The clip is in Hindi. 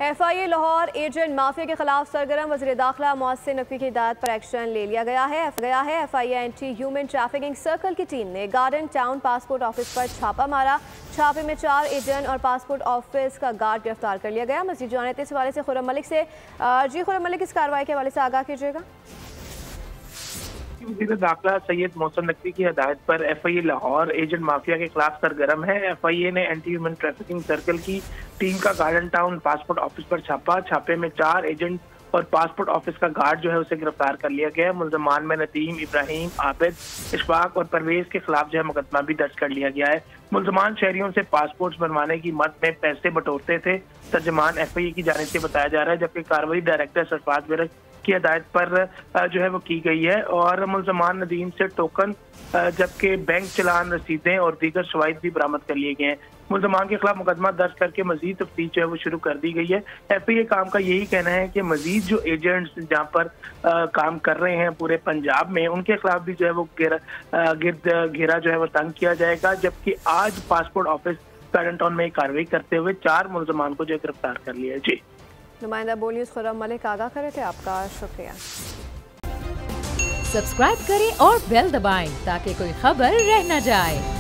FIA लाहौर एजेंट माफिया के खिलाफ सरगर्म वज़ीर दाखिला मोहसिन नकवी की हिदायत पर एक्शन ले लिया गया है। FIA anti human trafficking circle की टीम ने गार्डन टाउन पासपोर्ट ऑफिस पर छापा मारा। छापे में 4 एजेंट और पासपोर्ट ऑफिस का गार्ड गिरफ्तार कर लिया गया। मज़ीद जाने इस हवाले से खुर्रम मलिक से। जी खुर्रम मलिक, इस कार्रवाई के हवाले से आगाह कीजिएगा। वज़ीर दाखिला सैयद मोहसिन नकवी की हदायत पर FIA लाहौर एजेंट माफिया के खिलाफ सरगर्म है। FIA ने एंटी ह्यूमन ट्रैफिकिंग सर्कल की टीम का गार्डन टाउन पासपोर्ट ऑफिस पर छापा। छापे में 4 एजेंट और पासपोर्ट ऑफिस का गार्ड जो है उसे गिरफ्तार कर लिया गया है। मुल्ज़मान में नदीम, इब्राहिम, आबिद, इशफाक और परवेज के खिलाफ जो है मुकदमा भी दर्ज कर लिया गया है। मुल्ज़मान शहरियों से पासपोर्ट बनवाने की मद में पैसे बटोरते थे, तर्जमान FIA की जानिब से बताया जा रहा है, जबकि कार्रवाई डायरेक्टर सरफराज विरक की हदायत पर जो है वो की गई है। और मुल्ज़मान नदीम से टोकन जबकि बैंक चलान, रसीदें और दीगर शवाहिद भी बरामद कर लिए गए हैं। मुल्ज़मान के खिलाफ मुकदमा दर्ज करके मजीद तफ्तीश जो है वो शुरू कर दी गई है। FIA काम का यही कहना है कि मजीद जो एजेंट्स जहाँ पर काम कर रहे हैं पूरे पंजाब में, उनके खिलाफ भी जो है वो घेरा जो है वो तंग किया जाएगा। जबकि आज पासपोर्ट ऑफिस गार्डन टाउन में कार्रवाई करते हुए 4 मुल्ज़मान को जो गिरफ्तार कर लिया है। जी, नुमाइंदा बोल न्यूज़ खुर्रम मलिक आगाह करे थे, आपका शुक्रिया। सब्सक्राइब करें और बेल दबाएं ताकि कोई खबर रह न जाए।